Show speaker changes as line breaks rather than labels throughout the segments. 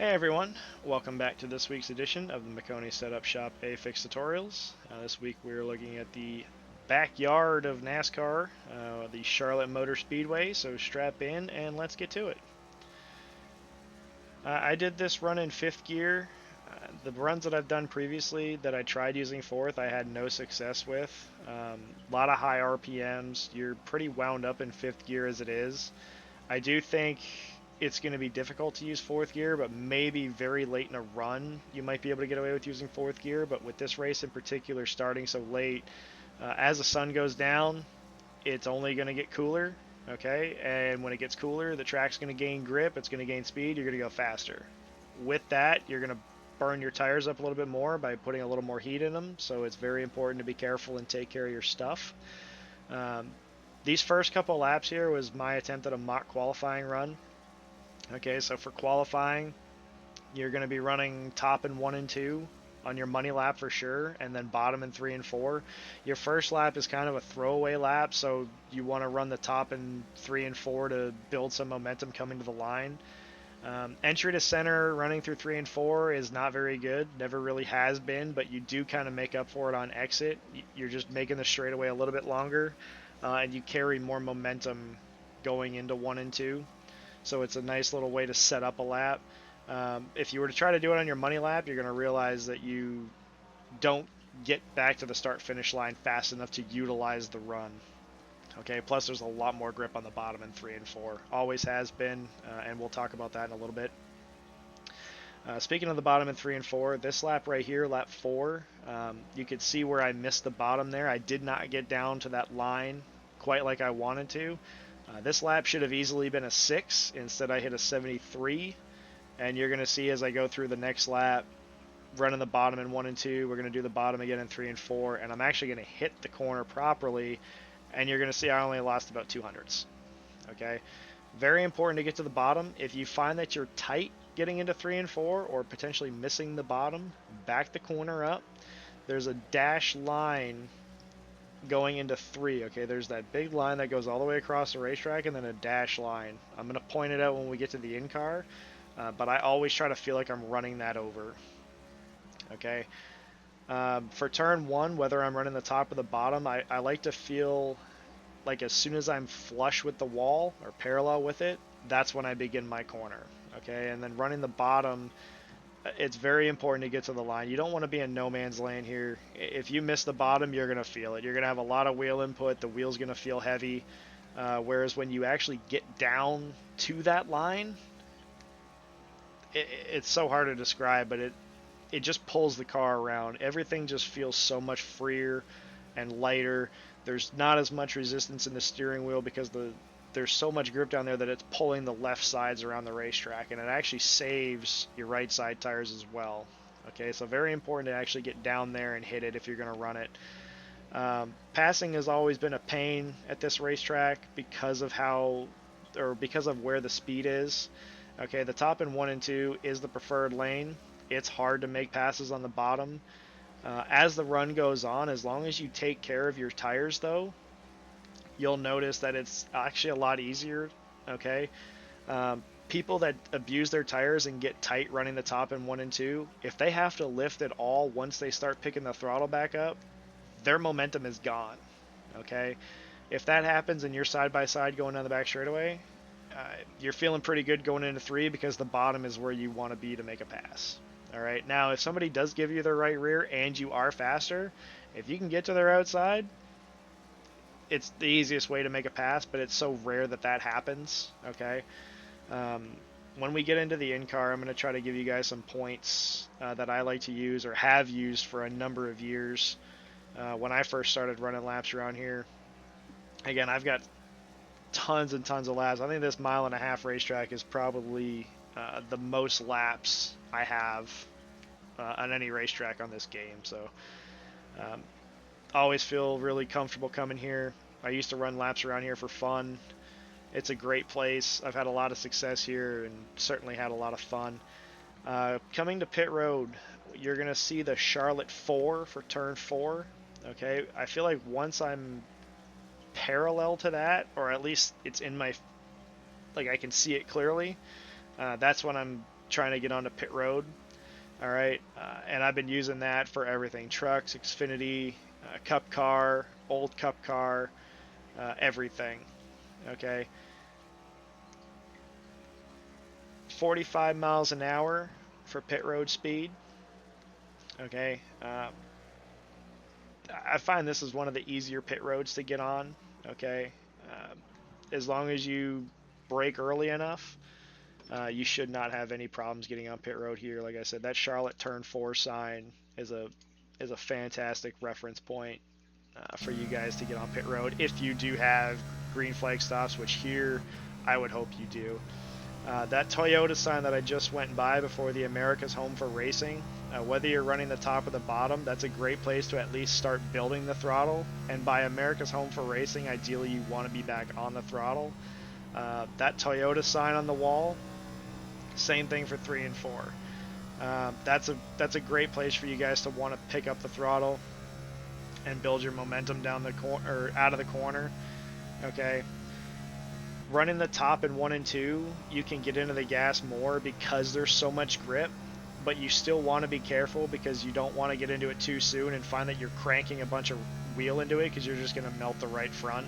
Hey everyone, welcome back to this week's edition of the Maconi Setup Shop A-Fix Tutorials. This week we're looking at the backyard of NASCAR, the Charlotte Motor Speedway, so strap in and let's get to it. I did this run in 5th gear. The runs that I've done previously that I tried using 4th I had no success with. A lot of high RPMs, you're pretty wound up in 5th gear as it is. I do think it's going to be difficult to use 4th gear, but maybe very late in a run you might be able to get away with using 4th gear. But with this race in particular starting so late, as the sun goes down, it's only going to get cooler, okay? And when it gets cooler, the track's going to gain grip, it's going to gain speed, you're going to go faster. With that, you're going to burn your tires up a little bit more by putting a little more heat in them, so it's very important to be careful and take care of your stuff. These first couple laps here was my attempt at a mock qualifying run. Okay, so for qualifying, you're going to be running top in 1 and 2 on your money lap for sure, and then bottom in 3 and 4. Your first lap is kind of a throwaway lap, so you want to run the top in 3 and 4 to build some momentum coming to the line. Entry to center running through 3 and 4 is not very good, never really has been, but you do kind of make up for it on exit. You're just making the straightaway a little bit longer, and you carry more momentum going into 1 and 2. So it's a nice little way to set up a lap. If you were to try to do it on your money lap, you're going to realize that you don't get back to the start-finish line fast enough to utilize the run. Okay, plus there's a lot more grip on the bottom in 3 and 4. Always has been, and we'll talk about that in a little bit. Speaking of the bottom in 3 and 4, this lap right here, lap 4, you could see where I missed the bottom there. I did not get down to that line quite like I wanted to. This lap should have easily been a 6. Instead, I hit a 73. And you're going to see as I go through the next lap, running the bottom in 1 and 2, we're going to do the bottom again in 3 and 4. And I'm actually going to hit the corner properly. And you're going to see I only lost about 200s. Okay? Very important to get to the bottom. If you find that you're tight getting into 3 and 4 or potentially missing the bottom, back the corner up. There's a dash line going into 3. Okay, there's that big line that goes all the way across the racetrack and then a dash line. I'm going to point it out when we get to the in-car, but I always try to feel like I'm running that over. Okay, for turn 1, whether I'm running the top or the bottom, I like to feel like as soon as I'm flush with the wall or parallel with it, that's when I begin my corner. Okay, and then running the bottom, it's very important to get to the line. You don't want to be in no man's land here. If you miss the bottom, you're going to feel it. You're going to have a lot of wheel input. The wheel's going to feel heavy. Whereas when you actually get down to that line, it's so hard to describe, but it just pulls the car around. Everything just feels so much freer and lighter. There's not as much resistance in the steering wheel because there's so much grip down there that it's pulling the left sides around the racetrack, and it actually saves your right side tires as well. Okay, so very important to actually get down there and hit it if you're going to run it. Passing has always been a pain at this racetrack because of where the speed is. Okay, the top in 1 and 2 is the preferred lane. It's hard to make passes on the bottom. As the run goes on, as long as you take care of your tires though, you'll notice that it's actually a lot easier. Okay, people that abuse their tires and get tight running the top in 1 and 2, if they have to lift at all once they start picking the throttle back up, their momentum is gone. Okay, if that happens and you're side by side going down the back straightaway, you're feeling pretty good going into 3 because the bottom is where you want to be to make a pass. All right, now if somebody does give you their right rear and you are faster, if you can get to their outside, it's the easiest way to make a pass, but it's so rare that that happens. Okay, when we get into the in-car, I'm going to try to give you guys some points that I like to use or have used for a number of years. When I first started running laps around here, again, I've got tons and tons of laps. I think this 1.5-mile racetrack is probably the most laps I have on any racetrack on this game. So always feel really comfortable coming here. I used to run laps around here for fun. It's a great place. I've had a lot of success here and certainly had a lot of fun. Coming to pit road, you're going to see the Charlotte 4 for turn 4. Okay, I feel like once I'm parallel to that, or at least it's in my, like I can see it clearly, that's when I'm trying to get onto pit road. All right, and I've been using that for everything: trucks, Xfinity, Cup car, old Cup car, everything. Okay, 45 miles an hour for pit road speed. Okay, I find this is one of the easier pit roads to get on. Okay, as long as you brake early enough, you should not have any problems getting on pit road here. Like I said, that Charlotte Turn 4 sign is a fantastic reference point for you guys to get on pit road if you do have green flag stops, which here I would hope you do. That Toyota sign that I just went by before the America's Home for Racing, whether you're running the top or the bottom, that's a great place to at least start building the throttle. And by America's Home for Racing, ideally you want to be back on the throttle. That Toyota sign on the wall, same thing for 3 and 4. That's a great place for you guys to want to pick up the throttle and build your momentum down the corner or out of the corner. Okay. Running the top in 1 and 2, you can get into the gas more because there's so much grip, but you still want to be careful because you don't want to get into it too soon and find that you're cranking a bunch of wheel into it because you're just going to melt the right front.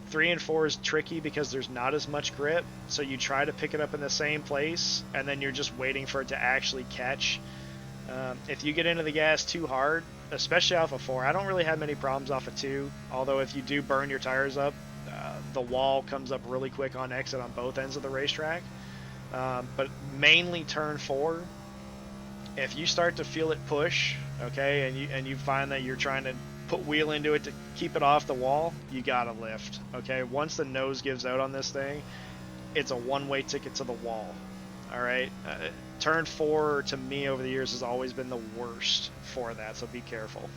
3 and 4 is tricky because there's not as much grip, so you try to pick it up in the same place and then you're just waiting for it to actually catch. If you get into the gas too hard, especially off of 4, I don't really have many problems off of 2, although if you do burn your tires up, the wall comes up really quick on exit on both ends of the racetrack. But mainly turn 4, if you start to feel it push, okay, and you find that you're trying to put wheel into it to keep it off the wall, you gotta lift. Okay, once the nose gives out on this thing, it's a one-way ticket to the wall. All right, turn 4 to me over the years has always been the worst for that, so be careful.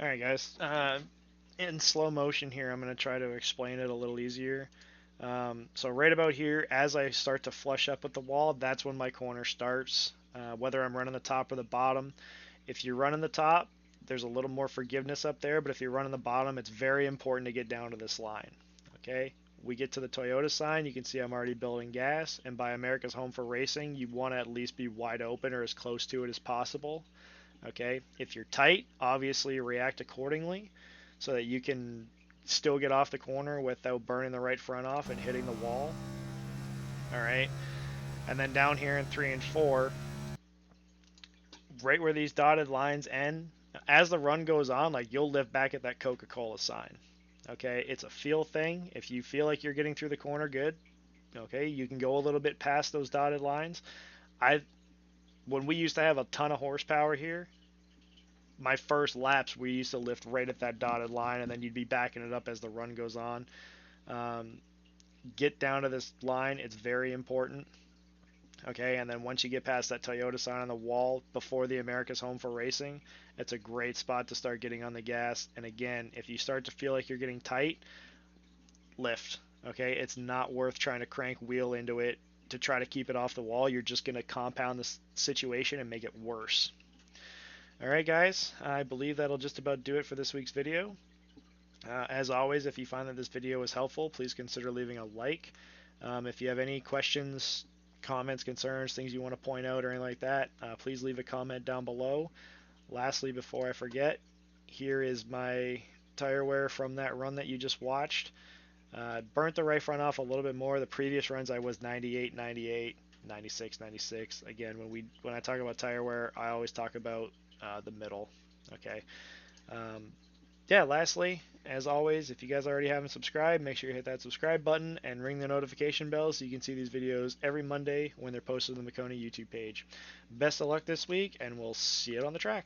All right, guys. In slow motion here, I'm going to try to explain it a little easier. So right about here, as I start to flush up with the wall, that's when my corner starts, whether I'm running the top or the bottom. If you're running the top, there's a little more forgiveness up there, but if you're running the bottom, it's very important to get down to this line. Okay, we get to the Toyota sign, you can see I'm already building gas, and by America's Home for Racing, you want to at least be wide open or as close to it as possible. Okay, if you're tight, obviously react accordingly so that you can still get off the corner without burning the right front off and hitting the wall. All right, and then down here in 3 and 4, right where these dotted lines end, as the run goes on, like you'll lift back at that Coca-Cola sign. Okay, it's a feel thing. If you feel like you're getting through the corner good, okay, you can go a little bit past those dotted lines. When we used to have a ton of horsepower here, my first laps we used to lift right at that dotted line, and then you'd be backing it up as the run goes on. Um, get down to this line, it's very important. Okay, and then once you get past that Toyota sign on the wall before the America's Home for Racing, it's a great spot to start getting on the gas. And again, if you start to feel like you're getting tight, lift. Okay, it's not worth trying to crank wheel into it to try to keep it off the wall. You're just going to compound this situation and make it worse. All right, guys, I believe that'll just about do it for this week's video. As always, if you find that this video was helpful, please consider leaving a like. If you have any questions, comments, concerns, things you want to point out or anything like that, please leave a comment down below. Lastly, before I forget, here is my tire wear from that run that you just watched. Burnt the right front off a little bit more. The previous runs I was 98, 98, 96, 96. Again, when I talk about tire wear, I always talk about the middle. Okay. Yeah, lastly, as always, if you guys already haven't subscribed, make sure you hit that subscribe button and ring the notification bell so you can see these videos every Monday when they're posted on the Maconi YouTube page. Best of luck this week, and we'll see you on the track.